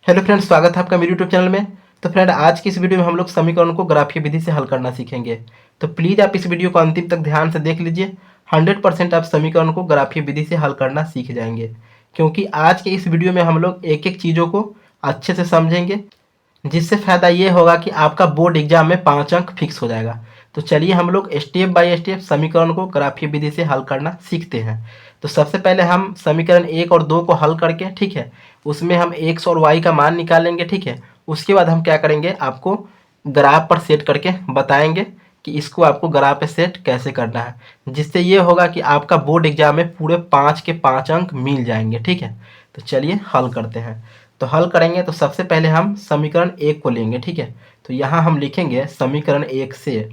Hello friends, स्वागत है आपका मेरे यूट्यूब चैनल में। तो फ्रेंड, आज की इस वीडियो में हम लोग समीकरण को ग्राफीय विधि से हल करना सीखेंगे। तो प्लीज़ आप इस वीडियो को अंतिम तक ध्यान से देख लीजिए। 100% आप समीकरण को ग्राफीय विधि से हल करना सीख जाएंगे, क्योंकि आज के इस वीडियो में हम लोग एक एक चीज़ों को अच्छे से समझेंगे, जिससे फ़ायदा ये होगा कि आपका बोर्ड एग्जाम में 5 अंक फिक्स हो जाएगा। तो चलिए हम लोग स्टेप बाय स्टेप समीकरण को ग्राफीय विधि से हल करना सीखते हैं। तो सबसे पहले हम समीकरण 1 और 2 को हल करके, ठीक है, उसमें हम एक्स और वाई का मान निकालेंगे, ठीक है। उसके बाद हम क्या करेंगे, आपको ग्राफ पर सेट करके बताएंगे कि इसको आपको ग्राफ पे सेट कैसे करना है, जिससे ये होगा कि आपका बोर्ड एग्जाम में पूरे 5 के 5 अंक मिल जाएंगे, ठीक है। तो चलिए हल करते हैं। तो हल करेंगे तो सबसे पहले हम समीकरण 1 को लेंगे, ठीक है। तो यहाँ हम लिखेंगे समीकरण 1 से,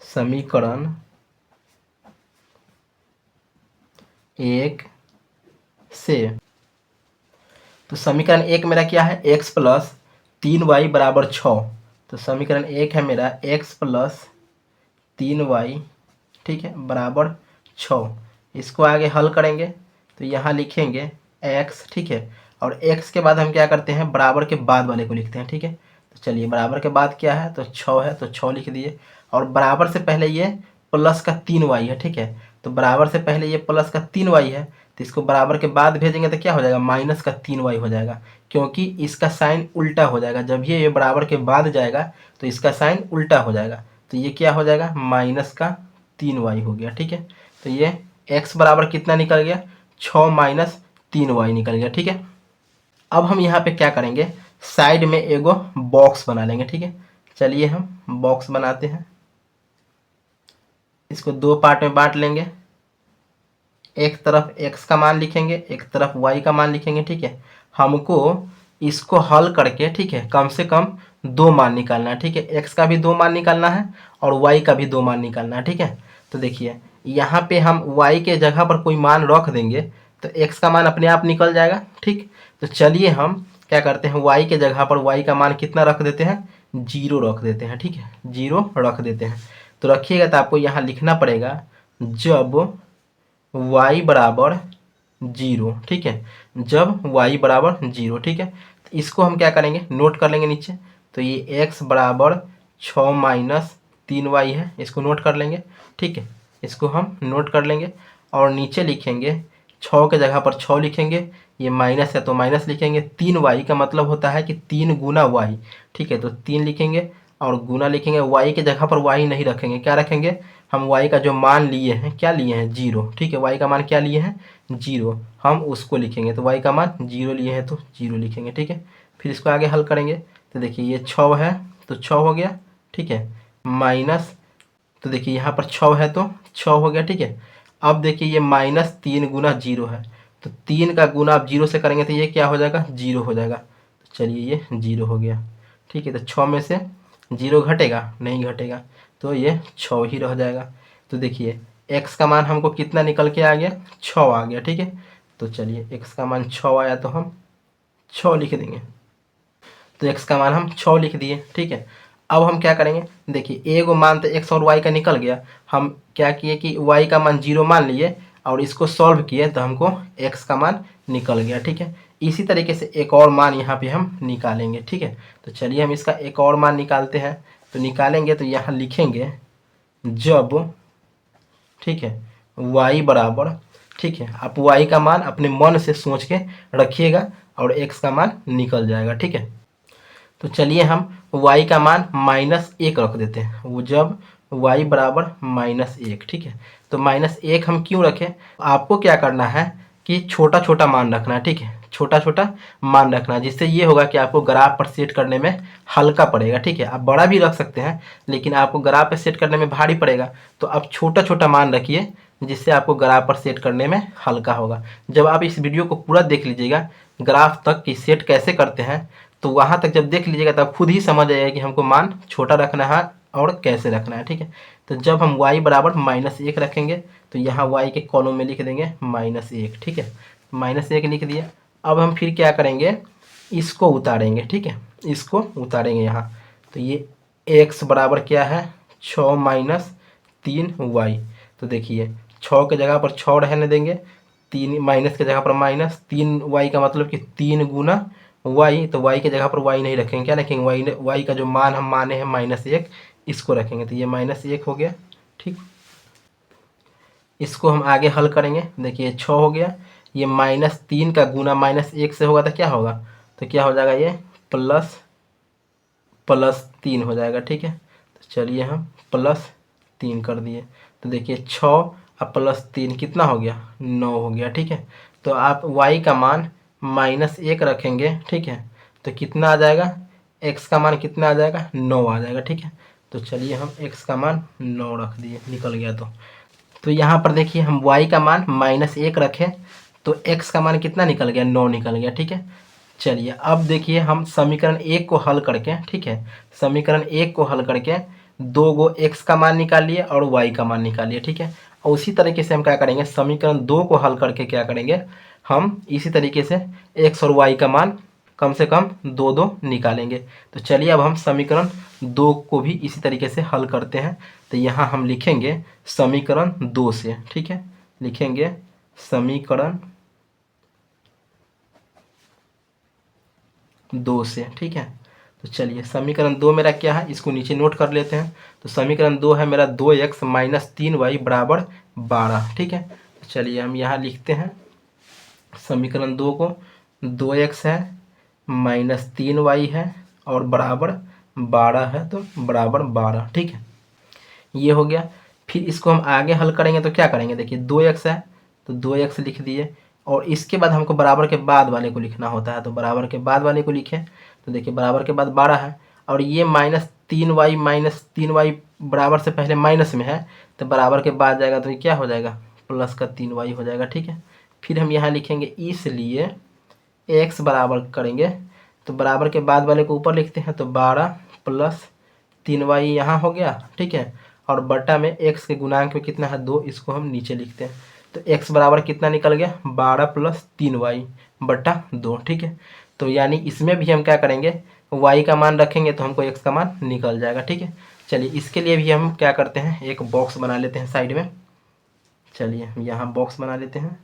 समीकरण 1 से, तो समीकरण 1 मेरा क्या है, x प्लस 3y बराबर 6। तो समीकरण 1 है मेरा x प्लस 3y, ठीक है, बराबर 6। इसको आगे हल करेंगे तो यहाँ लिखेंगे x, ठीक है। और x के बाद हम क्या करते हैं, बराबर के बाद वाले को लिखते हैं, ठीक है। तो चलिए, बराबर के बाद क्या है, तो 6 है, तो 6 लिख दिए। और बराबर से पहले ये प्लस का 3y है, ठीक है। तो बराबर से पहले ये प्लस का 3y है, तो इसको बराबर के बाद भेजेंगे तो क्या हो जाएगा, माइनस का 3y हो जाएगा, क्योंकि इसका साइन उल्टा हो जाएगा। जब ये बराबर के बाद जाएगा तो इसका साइन उल्टा हो जाएगा, तो ये क्या हो जाएगा, माइनस का 3y हो गया, ठीक है। तो ये x बराबर कितना निकल गया, 6 माइनस 3y निकल गया, ठीक है। अब हम यहाँ पे क्या करेंगे, साइड में एगो बॉक्स बना लेंगे, ठीक है। चलिए हम बॉक्स बनाते हैं। इसको दो पार्ट में बांट लेंगे। एक तरफ x का मान लिखेंगे, एक तरफ y का मान लिखेंगे, ठीक है। हमको इसको हल करके, ठीक है, कम से कम 2 मान निकालना है, ठीक है। x का भी 2 मान निकालना है और y का भी 2 मान निकालना है, ठीक है। तो देखिए, यहाँ पे हम y के जगह पर कोई मान रख देंगे तो x का मान अपने आप निकल जाएगा, ठीक। तो चलिए हम क्या करते हैं, y के जगह पर y का मान कितना रख देते हैं, 0 रख देते हैं, ठीक है, 0 रख देते हैं। तो रखिएगा तो आपको यहाँ लिखना पड़ेगा, जब y बराबर 0, ठीक है, जब y बराबर 0, ठीक है। तो इसको हम क्या करेंगे, नोट कर लेंगे नीचे। तो ये x बराबर 6 माइनस 3y है, इसको नोट कर लेंगे, ठीक है। इसको हम नोट कर लेंगे और नीचे लिखेंगे 6 के जगह पर 6 लिखेंगे, ये माइनस है तो माइनस लिखेंगे। 3y का मतलब होता है कि 3 गुना y, ठीक है। तो 3 लिखेंगे और गुना लिखेंगे। y के जगह पर y नहीं रखेंगे, क्या रखेंगे, हम y का जो मान लिए हैं, क्या लिए हैं, 0, ठीक है। y का मान क्या लिए हैं, 0, हम उसको लिखेंगे। तो y का मान 0 लिए हैं तो 0 लिखेंगे, ठीक है। फिर इसको आगे हल करेंगे तो देखिए, ये 6 है तो 6 हो गया, ठीक है, माइनस, तो देखिए यहाँ पर 6 है तो 6 हो गया, ठीक है। अब देखिए ये माइनस 3 गुना 0 है, तो 3 का गुना आप 0 से करेंगे तो ये क्या हो जाएगा, 0 हो जाएगा। तो चलिए ये 0 हो गया, ठीक है। तो 6 में से 0 घटेगा, नहीं घटेगा, तो ये 6 ही रह जाएगा। तो देखिए x का मान हमको कितना निकल के आ गया, 6 आ गया, ठीक है। तो चलिए x का मान 6 आया तो हम 6 लिख देंगे। तो x का मान हम 6 लिख दिए, ठीक है। अब हम क्या करेंगे, देखिए एगो मान तो x और y का निकल गया। हम क्या किए कि y का मान 0 मान लिए और इसको सॉल्व किए तो हमको x का मान निकल गया, ठीक है। इसी तरीके से एक और मान यहाँ पे हम निकालेंगे, ठीक है। तो चलिए हम इसका एक और मान निकालते हैं। तो निकालेंगे तो यहाँ लिखेंगे, जब, ठीक है, y बराबर, ठीक है, आप y का मान अपने मन से सोच के रखिएगा और x का मान निकल जाएगा, ठीक है। तो चलिए हम y का मान -1 रख देते हैं, वो जब y बराबर -1, ठीक है। तो -1 हम क्यों रखें, आपको क्या करना है कि छोटा छोटा मान रखना है, ठीक है, छोटा छोटा मान रखना है, जिससे ये होगा कि आपको ग्राफ पर सेट करने में हल्का पड़ेगा, ठीक है। आप बड़ा भी रख सकते हैं लेकिन आपको ग्राफ पर सेट करने में भारी पड़ेगा, तो आप छोटा छोटा मान रखिए, जिससे आपको ग्राफ पर सेट करने में हल्का होगा। जब आप इस वीडियो को पूरा देख लीजिएगा, ग्राफ तक कि सेट कैसे करते हैं, तो वहाँ तक जब देख लीजिएगा तब खुद ही समझ आएगा कि हमको मान छोटा रखना है और कैसे रखना है, ठीक है। तो जब हम y बराबर -1 रखेंगे तो यहाँ y के कॉलम में लिख देंगे -1, ठीक है, -1 लिख दिया। अब हम फिर क्या करेंगे, इसको उतारेंगे, ठीक है, इसको उतारेंगे यहाँ। तो ये x बराबर क्या है, 6 - 3y। तो देखिए 6 के जगह पर 6 रहने देंगे 3 माइनस की जगह पर माइनस, 3y का मतलब कि 3 गुना y, तो y की जगह पर y नहीं रखेंगे, क्या रखेंगे, y का जो मान हम माने हैं -1, इसको रखेंगे, तो ये -1 हो गया। ठीक, इसको हम आगे हल करेंगे। देखिए 6 हो गया, ये -3 का गुना -1 से होगा तो क्या होगा, तो क्या हो जाएगा, ये प्लस प्लस 3 हो जाएगा। ठीक है, तो चलिए हम +3 कर दिए, तो देखिए 6 और +3 कितना हो गया, 9 हो गया। ठीक है, तो आप y का मान -1 रखेंगे। ठीक है, तो कितना आ जाएगा, x का मान कितना आ जाएगा, 9 आ जाएगा। ठीक है, तो चलिए हम x का मान 9 रख दिए, निकल गया। तो यहाँ पर देखिए हम y का मान -1 रखें तो x का मान कितना निकल गया, 9 निकल गया। ठीक है, चलिए अब देखिए हम समीकरण 1 को हल करके, ठीक है, समीकरण 1 को हल करके 2 गो x का मान निकाल लिए और y का मान निकाल लिए। ठीक है, और उसी तरीके से हम क्या करेंगे, समीकरण 2 को हल करके क्या करेंगे, हम इसी तरीके से x और y का मान कम से कम 2 निकालेंगे। तो चलिए अब हम समीकरण 2 को भी इसी तरीके से हल करते हैं। तो यहाँ हम लिखेंगे समीकरण 2 से, ठीक है, लिखेंगे समीकरण 2 से। ठीक है, तो चलिए समीकरण 2 मेरा क्या है, इसको नीचे नोट कर लेते हैं। तो समीकरण 2 है मेरा 2x - 3y बराबर 12। ठीक है, तो चलिए हम यहाँ लिखते हैं समीकरण 2 को, 2x है -3y है और बराबर 12 है, तो बराबर 12। ठीक है, ये हो गया। फिर इसको हम आगे हल करेंगे तो क्या करेंगे, देखिए 2x है तो 2x लिख दिए, और इसके बाद हमको बराबर के बाद वाले को लिखना होता है, तो बराबर के बाद वाले को लिखें। तो देखिए बराबर के बाद 12 है और ये -3y बराबर से पहले माइनस में है, तो बराबर के बाद जाएगा तो ये क्या हो जाएगा, प्लस का 3y हो जाएगा। ठीक है, फिर हम यहाँ लिखेंगे इसलिए x बराबर करेंगे, तो बराबर के बाद वाले को ऊपर लिखते हैं, तो 12 + 3y यहाँ हो गया। ठीक है, और बटा में x के गुणांक में कितना है, 2, इसको हम नीचे लिखते हैं। तो x बराबर कितना निकल गया, 12 + 3y बटा 2। ठीक है, तो यानी इसमें भी हम क्या करेंगे, y का मान रखेंगे तो हमको x का मान निकल जाएगा। ठीक है, चलिए इसके लिए भी हम क्या करते हैं, एक बॉक्स बना लेते हैं साइड में। चलिए हम यहाँ बॉक्स बना लेते हैं।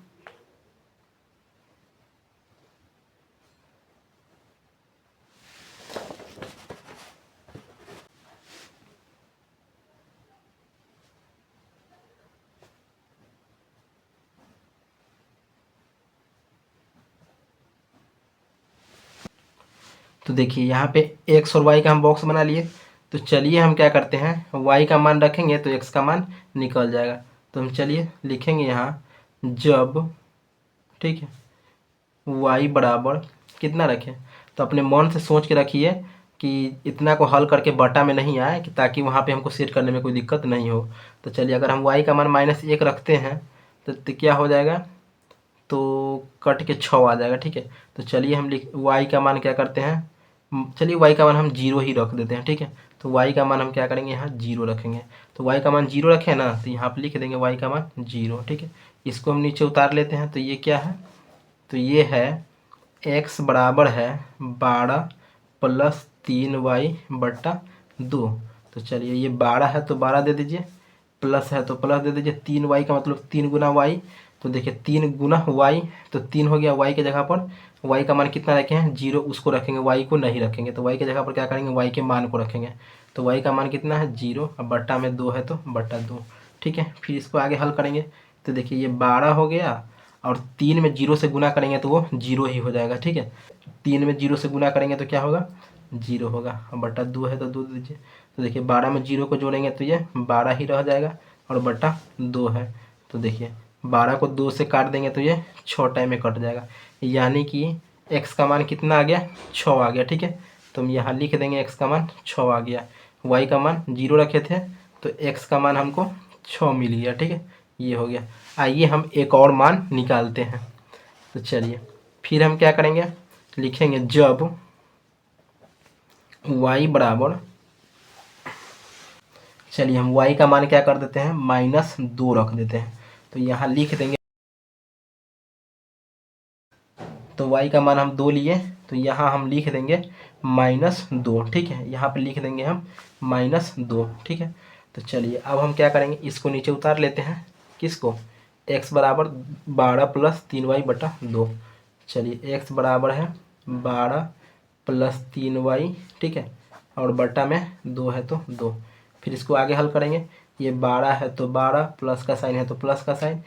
तो देखिए यहाँ पे x और y का हम बॉक्स बना लिए। तो चलिए हम क्या करते हैं, y का मान रखेंगे तो x का मान निकल जाएगा। तो हम चलिए लिखेंगे यहाँ जब, ठीक है, y बराबर कितना रखें, तो अपने मन से सोच के रखिए कि इतना को हल करके बटा में नहीं आए, कि ताकि वहाँ पे हमको सेट करने में कोई दिक्कत नहीं हो। तो चलिए अगर हम y का मान -1 रखते हैं तो क्या हो जाएगा, तो कट के 6 आ जाएगा। ठीक है, तो चलिए हम y का मान क्या करते हैं, चलिए y का मान हम 0 ही रख देते हैं। ठीक है, तो y का मान हम क्या करेंगे, यहाँ 0 रखेंगे। तो y का मान 0 रखें ना, तो यहाँ पे लिख देंगे y का मान 0। ठीक है, इसको हम नीचे उतार लेते हैं। तो ये क्या है, तो ये है x बराबर है 12 + 3y बटा 2। तो चलिए ये 12 है तो 12 दे दीजिए, प्लस है तो प्लस दे दीजिए, 3y का मतलब 3 गुना y। तो देखिए 3 गुना y, तो 3 हो गया, y के जगह पर y का मान कितना रखे हैं, 0, उसको रखेंगे, y को नहीं रखेंगे। तो y के जगह पर क्या करेंगे, y के मान को रखेंगे। तो y का मान कितना है, 0, अब बट्टा में 2 है तो बट्टा 2। ठीक है, फिर इसको आगे हल करेंगे। तो देखिए ये 12 हो गया और 3 में 0 से गुना करेंगे तो वो 0 ही हो जाएगा। ठीक है, 3 में 0 से गुना करेंगे तो क्या होगा, 0 होगा, और बटा 2 है तो 2 दीजिए। तो देखिए 12 में 0 को जोड़ेंगे तो ये 12 ही रह जाएगा, और बटा 2 है। तो देखिए 12 को 2 से काट देंगे तो ये 6 टाइम में कट जाएगा, यानी कि x का मान कितना आ गया, 6 आ गया। ठीक है, तो हम यहाँ लिख देंगे x का मान 6 आ गया, y का मान 0 रखे थे तो x का मान हमको 6 मिल गया। ठीक है, ये हो गया। आइए हम एक और मान निकालते हैं। तो चलिए फिर हम क्या करेंगे, लिखेंगे जब y बराबर, चलिए हम y का मान क्या कर देते हैं, -2 रख देते हैं। तो यहाँ लिख देंगे, तो y का मान हम 2 लिए, तो यहाँ हम लिख देंगे -2। ठीक है, यहाँ पे लिख देंगे हम -2। ठीक है, तो चलिए अब हम क्या करेंगे, इसको नीचे उतार लेते हैं, किसको, x बराबर 12 प्लस 3y/2। चलिए x बराबर है 12 प्लस 3y, ठीक है, और बटा में 2 है तो 2। फिर इसको आगे हल करेंगे। ये 12 है तो 12, प्लस का साइन है तो प्लस का साइन,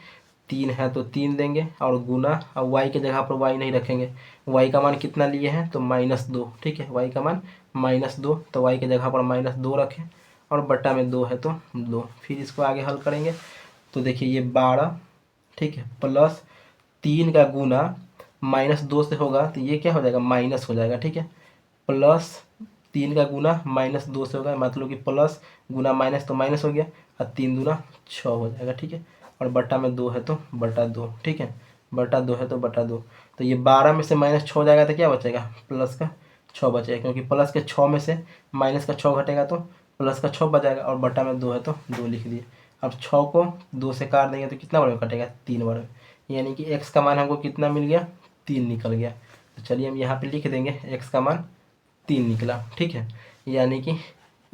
3 है तो 3 देंगे और गुना, और y की जगह पर y नहीं रखेंगे। y का मान कितना लिए हैं तो -2, ठीक है, y का मान -2, तो y की जगह पर -2 रखें और बट्टा में 2 है तो 2। फिर इसको आगे हल करेंगे तो देखिए ये 12, ठीक है, प्लस 3 का गुना -2 से होगा तो ये क्या हो जाएगा, माइनस हो जाएगा, ठीक है, प्लस 3 का गुना -2 से होगा, मतलब कि प्लस गुना माइनस तो माइनस हो गया और 3 दूना 6 हो जाएगा, ठीक है, और बटा में 2 है तो बटा 2, ठीक है, बटा 2 है तो बटा 2। तो ये 12 में से -6 हो जाएगा तो क्या बचेगा, प्लस का 6 बचेगा, क्योंकि प्लस के 6 में से माइनस का 6 घटेगा तो प्लस का 6 बचेगा, और बटा में 2 है तो 2 लिख दिए। अब 6 को 2 से काट देंगे तो कितना बार में कटेगा, 3 बार में, यानी कि x का मान हमको कितना मिल गया, 3 निकल गया। तो चलिए हम यहाँ पे लिख देंगे x का मान 3 निकला, ठीक है, यानी कि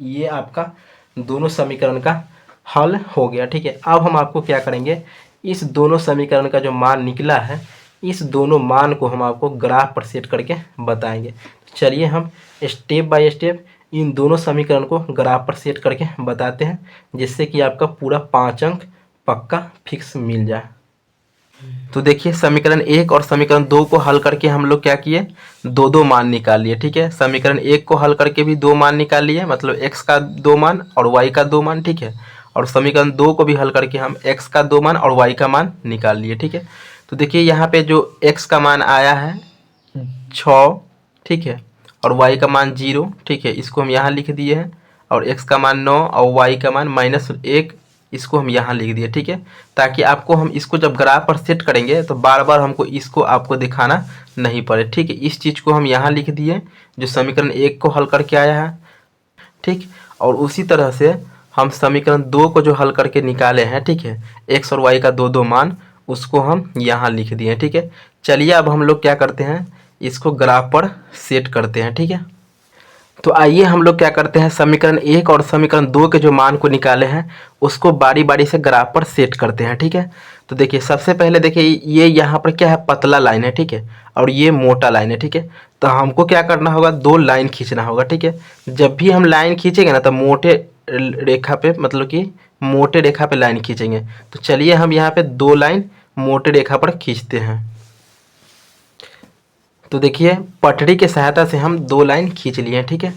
ये आपका दोनों समीकरण का हल हो गया, ठीक है। अब हम आपको क्या करेंगे, इस दोनों समीकरण का जो मान निकला है, इस दोनों मान को हम आपको ग्राफ पर सेट करके बताएंगे। चलिए हम स्टेप बाय स्टेप इन दोनों समीकरण को ग्राफ पर सेट करके बताते हैं, जिससे कि आपका पूरा 5 अंक पक्का फिक्स मिल जाए। तो देखिए समीकरण 1 और समीकरण 2 को हल करके हम लोग क्या किए, दो दो मान निकाल लिए, ठीक है। समीकरण 1 को हल करके भी 2 मान निकाल लिए, मतलब x का 2 मान और y का 2 मान, ठीक है, और समीकरण 2 को भी हल करके हम x का 2 मान और y का मान निकाल लिए, ठीक है। तो देखिए यहाँ पे जो x का मान आया है 6, ठीक है, और y का मान 0, ठीक है, इसको हम यहाँ लिख दिए हैं, और x का मान 9 और y का मान -1, इसको हम यहाँ लिख दिए, ठीक है, ताकि आपको हम इसको जब ग्राफ पर सेट करेंगे तो बार बार हमको इसको आपको दिखाना नहीं पड़े, ठीक है। इस चीज़ को हम यहाँ लिख दिए जो समीकरण 1 को हल करके आया है, ठीक, और उसी तरह से हम समीकरण 2 को जो हल करके निकाले हैं, ठीक है, x और y का दो दो मान, उसको हम यहाँ लिख दिए, ठीक है। चलिए अब हम लोग क्या करते हैं, इसको ग्राफ पर सेट करते हैं, ठीक है। तो आइए हम लोग क्या करते हैं, समीकरण 1 और समीकरण 2 के जो मान को निकाले हैं उसको बारी बारी से ग्राफ पर सेट करते हैं, ठीक है। तो देखिए सबसे पहले देखिए ये यहाँ पर क्या है, पतला लाइन है, ठीक है, और ये मोटा लाइन है, ठीक है। तो हमको क्या करना होगा, 2 लाइन खींचना होगा, ठीक है। जब भी हम लाइन खींचेंगे ना तो मोटे रेखा पे, मतलब कि मोटे रेखा पे लाइन खींचेंगे। तो चलिए हम यहाँ पे 2 लाइन मोटे रेखा पर खींचते हैं। तो देखिए पटरी के सहायता से हम 2 लाइन खींच लिए हैं, ठीक है।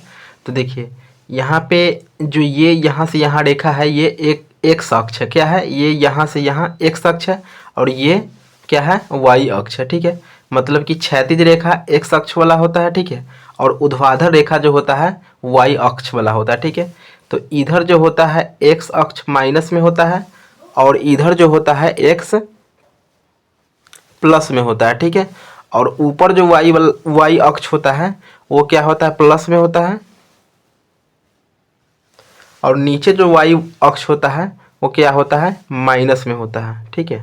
तो देखिए यहाँ पे जो ये यहाँ से यहाँ रेखा है, ये एक अक्ष है, क्या है, ये यहाँ से यहाँ x अक्ष है, और ये क्या है, y अक्ष है, ठीक है। मतलब कि क्षैतिज रेखा x अक्ष वाला होता है, ठीक है, और ऊर्ध्वाधर रेखा जो होता है y अक्ष वाला होता है, ठीक है। तो इधर जो होता है x अक्ष माइनस में होता है, और इधर जो होता है x प्लस में होता है, ठीक है। और ऊपर जो y अक्ष होता है वो क्या होता है, प्लस में होता है, और नीचे जो y अक्ष होता है वो क्या होता है, माइनस में होता है, ठीक है।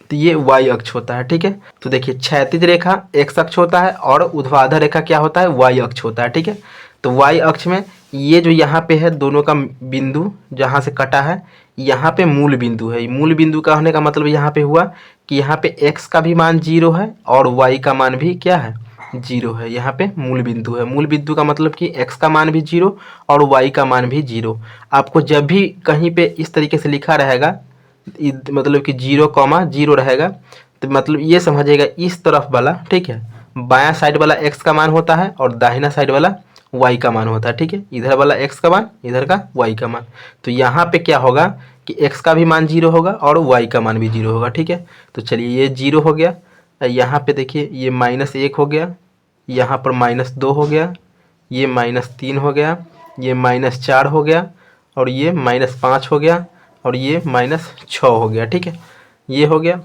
तो ये y अक्ष होता है, ठीक है। तो देखिए क्षैतिज रेखा x अक्ष होता है और ऊर्ध्वाधर रेखा क्या होता है, y अक्ष होता है, ठीक है। तो y अक्ष में ये जो यहाँ पे है दोनों का बिंदु जहाँ से कटा है, यहाँ पे मूल बिंदु है। मूल बिंदु का होने का मतलब यहाँ पे हुआ कि यहाँ पे x का भी मान 0 है और y का मान भी क्या है, 0 है। यहाँ पे मूल बिंदु है। मूल बिंदु का मतलब कि x का मान भी 0 और y का मान भी 0। आपको जब भी कहीं पे इस तरीके से लिखा रहेगा, मतलब कि 0,0 रहेगा, तो मतलब ये समझिएगा इस तरफ वाला, ठीक है, बायां साइड वाला x का मान होता है और दाहिना साइड वाला y का मान होता है, ठीक है। इधर वाला x का मान, इधर का y का मान। तो यहाँ पे क्या होगा कि x का भी मान 0 होगा और y का मान भी 0 होगा, ठीक है। तो चलिए ये 0 हो गया। यहाँ पे देखिए ये -1 हो गया, यहाँ पर -2 हो गया, ये -3 हो गया, ये -4 हो गया, और ये -5 हो गया, और ये -6 हो गया, ठीक है, ये हो गया।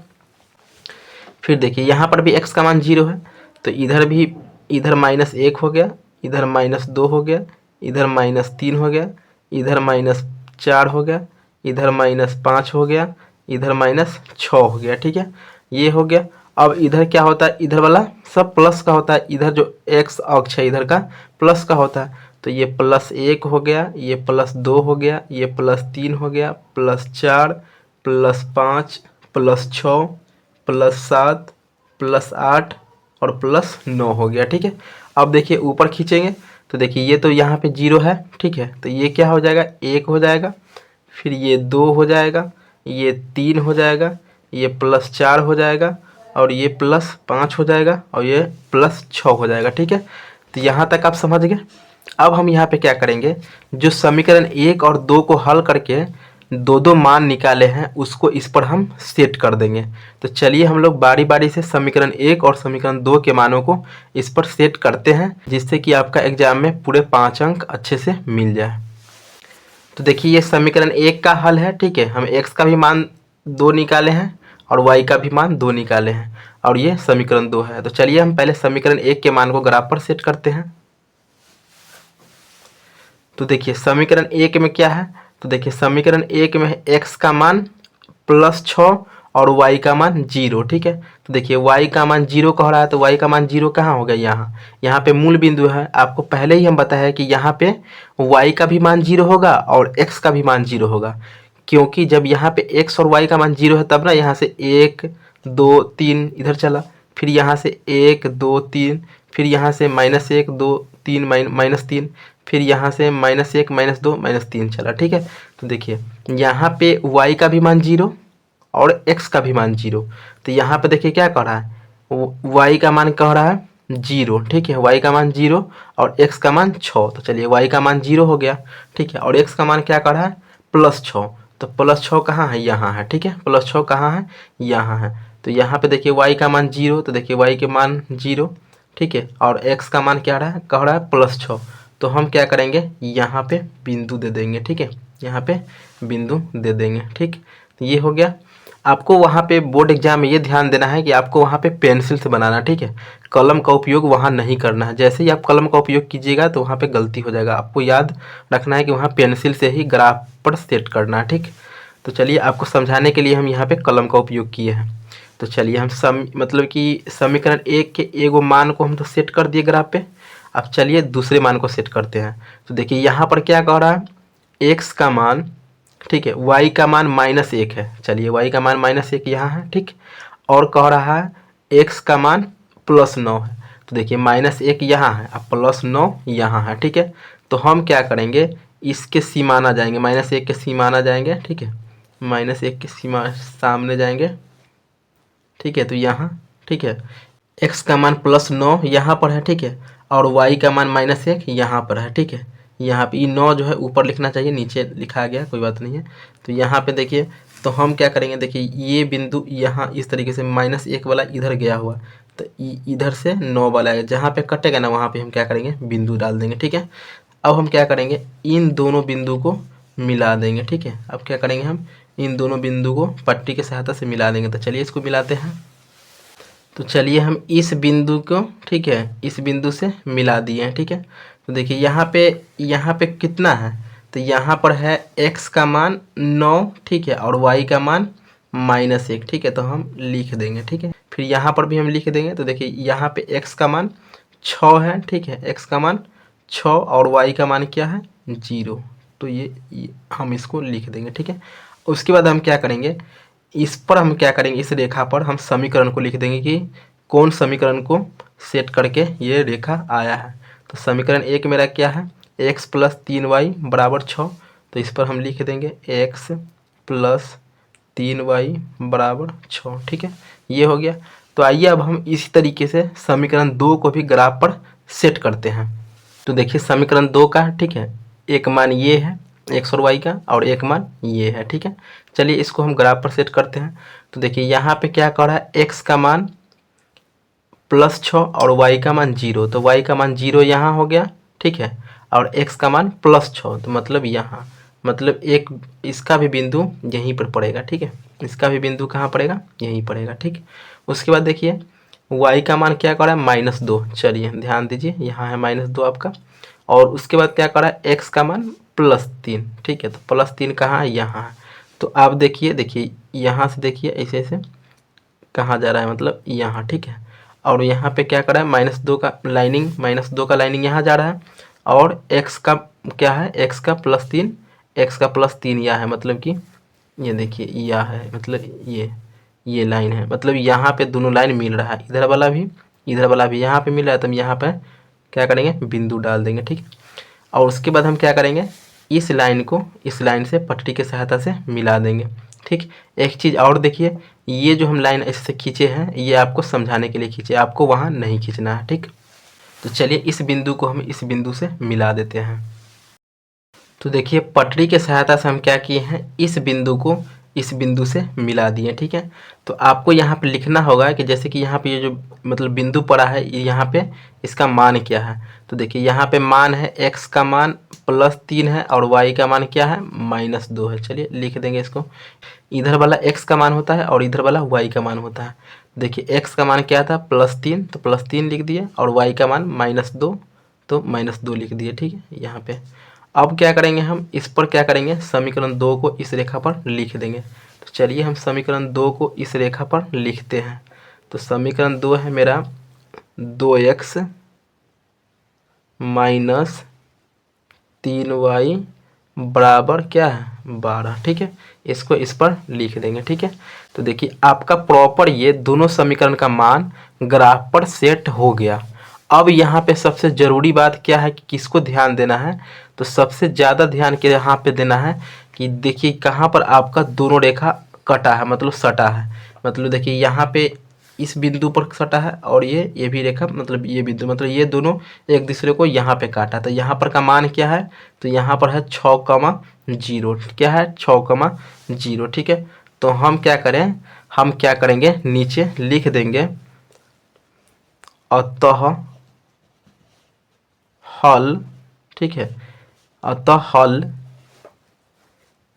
फिर देखिए यहाँ पर भी x का मान 0 है, तो इधर भी, इधर -1 हो गया, इधर -2 हो गया, इधर -3 हो गया, इधर -4 हो गया, इधर -5 हो गया, इधर -6 हो गया, ठीक है, ये हो गया। अब इधर क्या होता है, इधर वाला सब प्लस का होता है, इधर जो x अक्ष है इधर का प्लस का होता है। तो ये +1 हो गया, ये +2 हो गया, ये +3 हो गया, +4, +5, +6 +7 +8 और +9 हो गया। ठीक है, अब देखिए ऊपर खींचेंगे तो देखिए ये तो यहाँ पे 0 है। ठीक है, तो ये क्या हो जाएगा, 1 हो जाएगा, फिर ये 2 हो जाएगा, ये 3 हो जाएगा, ये +4 हो जाएगा और ये +5 हो जाएगा और ये +6 हो जाएगा। ठीक है, तो यहाँ तक आप समझ गए। अब हम यहाँ पे क्या करेंगे, जो समीकरण 1 और 2 को हल करके दो दो मान निकाले हैं उसको इस पर हम सेट कर देंगे। तो चलिए हम लोग बारी बारी से समीकरण 1 और समीकरण 2 के मानों को इस पर सेट करते हैं, जिससे कि आपका एग्जाम में पूरे 5 अंक अच्छे से मिल जाए। तो देखिए ये समीकरण 1 का हल है। ठीक है, हम x का भी मान 2 निकाले हैं और y का भी मान 2 निकाले हैं और ये समीकरण 2 है। तो चलिए हम पहले समीकरण 1 के मान को ग्राफ पर सेट करते हैं। तो देखिए समीकरण 1 में क्या है, तो देखिए समीकरण 1 में है x का मान +6 और y का मान 0। ठीक है, तो देखिए y का मान 0 कह रहा है, तो y का मान 0 कहाँ हो गया, यहाँ पे मूल बिंदु है। आपको पहले ही हम बताया कि यहाँ पे y का भी मान 0 होगा और x का भी मान 0 होगा, क्योंकि जब यहाँ पे x और y का मान 0 है तब ना यहाँ से 1 2 3 इधर चला, फिर यहाँ से 1 2 3, फिर यहाँ से -1 2 3 -3, फिर यहाँ से -1 -2 -3 चला। ठीक है, तो देखिए यहाँ पे y का भी मान 0 और x का भी मान 0। तो यहाँ पे देखिए क्या कह रहा है, y का मान कह रहा है 0। ठीक है, y का मान 0 और x का मान 6। तो चलिए y का मान 0 हो गया। ठीक है, और x का मान क्या कह रहा है, +6। तो +6 कहाँ है, यहाँ है। ठीक है, +6 कहाँ है, यहाँ है। तो यहाँ पे देखिए y का मान 0, तो देखिए y के मान 0। ठीक है, और x का मान क्या रहा है, कह रहा है +6। तो हम क्या करेंगे, यहाँ पे बिंदु दे देंगे। ठीक है, यहाँ पे बिंदु दे देंगे। ठीक, तो ये हो गया। आपको वहाँ पे बोर्ड एग्जाम में ये ध्यान देना है कि आपको वहाँ पे पेंसिल से बनाना। ठीक है, कलम का उपयोग वहाँ नहीं करना है। जैसे ही आप कलम का उपयोग कीजिएगा तो वहाँ पे गलती हो जाएगा। आपको याद रखना है कि वहाँ पेंसिल से ही ग्राफ पर सेट करना है। ठीक, तो चलिए आपको समझाने के लिए हम यहाँ पे कलम का उपयोग किए हैं। तो चलिए हम मतलब कि समीकरण 1 के एगो मान को हम तो सेट कर दिए ग्राफ पे। अब चलिए दूसरे मान को सेट करते हैं। तो देखिए यहाँ पर क्या कह रहा है, x का मान, ठीक है, y का मान -1 है। चलिए y का मान -1 यहाँ है। ठीक, और कह रहा है x का मान +9 है। तो देखिए -1 यहाँ है और +9 यहाँ है। ठीक है, तो हम क्या करेंगे, इसके सीमाना जाएंगे, -1 के सीमाना जाएंगे। ठीक है, -1 के सीमा सामने जाएंगे। ठीक है, तो यहाँ, ठीक है, x का मान +9 यहाँ पर है। ठीक है, और y का मान -1 यहाँ पर है। ठीक है, यहाँ पे ये 9 जो है ऊपर लिखना चाहिए, नीचे लिखा गया, कोई बात नहीं है। तो यहाँ पे देखिए, तो हम क्या करेंगे, देखिए ये बिंदु यहाँ इस तरीके से -1 वाला इधर गया हुआ, तो इधर से 9 वाला है, जहाँ पे कटेगा ना वहाँ पे हम क्या करेंगे, बिंदु डाल देंगे। ठीक है, अब हम क्या करेंगे, इन दोनों बिंदु को मिला देंगे। ठीक है, अब क्या करेंगे, हम इन दोनों बिंदु को पट्टी की सहायता से मिला देंगे। तो चलिए इसको मिलाते हैं। तो चलिए हम इस बिंदु को, ठीक है, इस बिंदु से मिला दिए हैं। ठीक है, तो देखिए यहाँ पे कितना है, तो यहाँ पर है x का मान 9, ठीक है, और y का मान -1। ठीक है, तो हम लिख देंगे। ठीक है, फिर यहाँ पर भी हम लिख देंगे। तो देखिए यहाँ पे x का मान 6 है। ठीक है, x का मान 6 और y का मान क्या है, 0। तो ये हम इसको लिख देंगे। ठीक है, उसके बाद हम क्या करेंगे, इस पर हम क्या करेंगे, इस रेखा पर हम समीकरण को लिख देंगे कि कौन समीकरण को सेट करके ये रेखा आया है। तो समीकरण 1 मेरा क्या है, x + 3y = 6। तो इस पर हम लिख देंगे x + 3y = 6। ठीक है, ये हो गया। तो आइए अब हम इसी तरीके से समीकरण 2 को भी ग्राफ पर सेट करते हैं। तो देखिए समीकरण 2 का, ठीक है, एक मान ये है x और y का, और एक मान ये है। ठीक है, चलिए इसको हम ग्राफ पर सेट करते हैं। तो देखिए यहाँ पे क्या कर रहा है, x का मान +6 और y का मान 0। तो y का मान 0 यहाँ हो गया। ठीक है, और x का मान +6, तो मतलब यहाँ, मतलब एक इसका भी बिंदु यहीं पर पड़ेगा। ठीक है, इसका भी बिंदु कहाँ पड़ेगा, यहीं पड़ेगा। ठीक, उसके बाद देखिए y का मान क्या कर रहा है, -2। चलिए ध्यान दीजिए, यहाँ है -2 आपका। और उसके बाद क्या कर रहा है, x का मान +3। ठीक है, तो +3 कहाँ है, यहाँ है। तो आप देखिए यहाँ से देखिए ऐसे ऐसे कहाँ जा रहा है, मतलब यहाँ। ठीक है, और यहाँ पे क्या कर रहा है, -2 का लाइनिंग यहाँ जा रहा है, और x का क्या है, x का +3 यहाँ है, मतलब कि ये देखिए यह है, मतलब ये लाइन है, मतलब यहाँ पे दोनों लाइन मिल रहा है, इधर वाला भी यहाँ पे मिल रहा है, तो हम यहाँ पे क्या करेंगे, बिंदु डाल देंगे, ठीक। और उसके बाद हम क्या करेंगे, इस लाइन को इस लाइन से पटरी की सहायता से मिला देंगे, ठीक। एक चीज़ और देखिए, ये जो हम लाइन इससे खींचे हैं, ये आपको समझाने के लिए खींचे, आपको वहाँ नहीं खींचना है, ठीक। तो चलिए इस बिंदु को हम इस बिंदु से मिला देते हैं। तो देखिए पटरी के सहायता से हम क्या किए हैं, इस बिंदु को इस बिंदु से मिला दिए, ठीक है। तो आपको यहाँ पे लिखना होगा कि जैसे कि यहाँ पे ये जो मतलब बिंदु पड़ा है, ये यहाँ पे इसका मान क्या है। तो देखिए यहाँ पे मान है x का मान +3 है और y का मान क्या है, -2 है। चलिए लिख देंगे इसको। इधर वाला x का मान होता है और इधर वाला y का मान होता है। देखिए x का मान क्या था, +3, तो +3 लिख दिए, और y का मान -2, तो -2 लिख दिए, ठीक है यहाँ पे। अब क्या करेंगे, हम इस पर क्या करेंगे, समीकरण 2 को इस रेखा पर लिख देंगे। तो चलिए हम समीकरण 2 को इस रेखा पर लिखते हैं। तो समीकरण 2 है मेरा 2x - 3y बराबर क्या है, 12, ठीक है। इसको इस पर लिख देंगे, ठीक है। तो देखिए आपका प्रॉपर ये दोनों समीकरण का मान ग्राफ पर सेट हो गया। अब यहाँ पे सबसे ज़रूरी बात क्या है कि किसको ध्यान देना है, तो सबसे ज़्यादा ध्यान के यहाँ पे देना है कि देखिए कहाँ पर आपका दोनों रेखा कटा है, मतलब सटा है। मतलब देखिए यहाँ पे इस बिंदु पर सटा है, और ये भी रेखा, मतलब ये बिंदु, मतलब ये दोनों एक दूसरे को यहाँ पे काटा। तो यहाँ पर का मान क्या है, तो यहाँ पर है 6,0, क्या है 6,0, ठीक है। तो हम क्या करें, हम क्या करेंगे, नीचे लिख देंगे अतः हल, ठीक है। अतः हल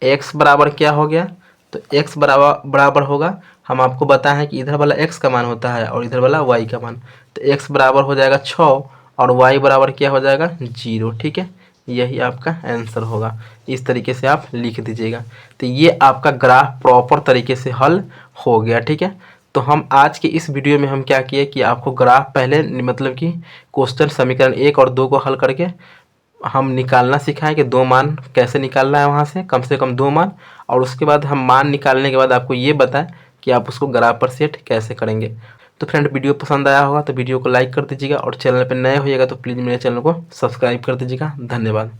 x बराबर क्या हो गया, तो x बराबर होगा, हम आपको बताएं हैं कि इधर वाला x का मान होता है और इधर वाला y का मान। तो x बराबर हो जाएगा 6 और y बराबर क्या हो जाएगा, 0, ठीक है। यही आपका आंसर होगा। इस तरीके से आप लिख दीजिएगा। तो ये आपका ग्राफ प्रॉपर तरीके से हल हो गया, ठीक है। तो हम आज के इस वीडियो में हम क्या किए कि आपको ग्राफ पहले मतलब कि क्वेश्चन समीकरण 1 और 2 को हल करके हम निकालना सिखाएं कि 2 मान कैसे निकालना है, वहाँ से कम 2 मान। और उसके बाद हम मान निकालने के बाद आपको ये बताएं कि आप उसको ग्राफ पर सेट कैसे करेंगे। तो फ्रेंड वीडियो पसंद आया होगा तो वीडियो को लाइक कर दीजिएगा, और चैनल पर नए होइएगा तो प्लीज़ मेरे चैनल को सब्सक्राइब कर दीजिएगा। धन्यवाद।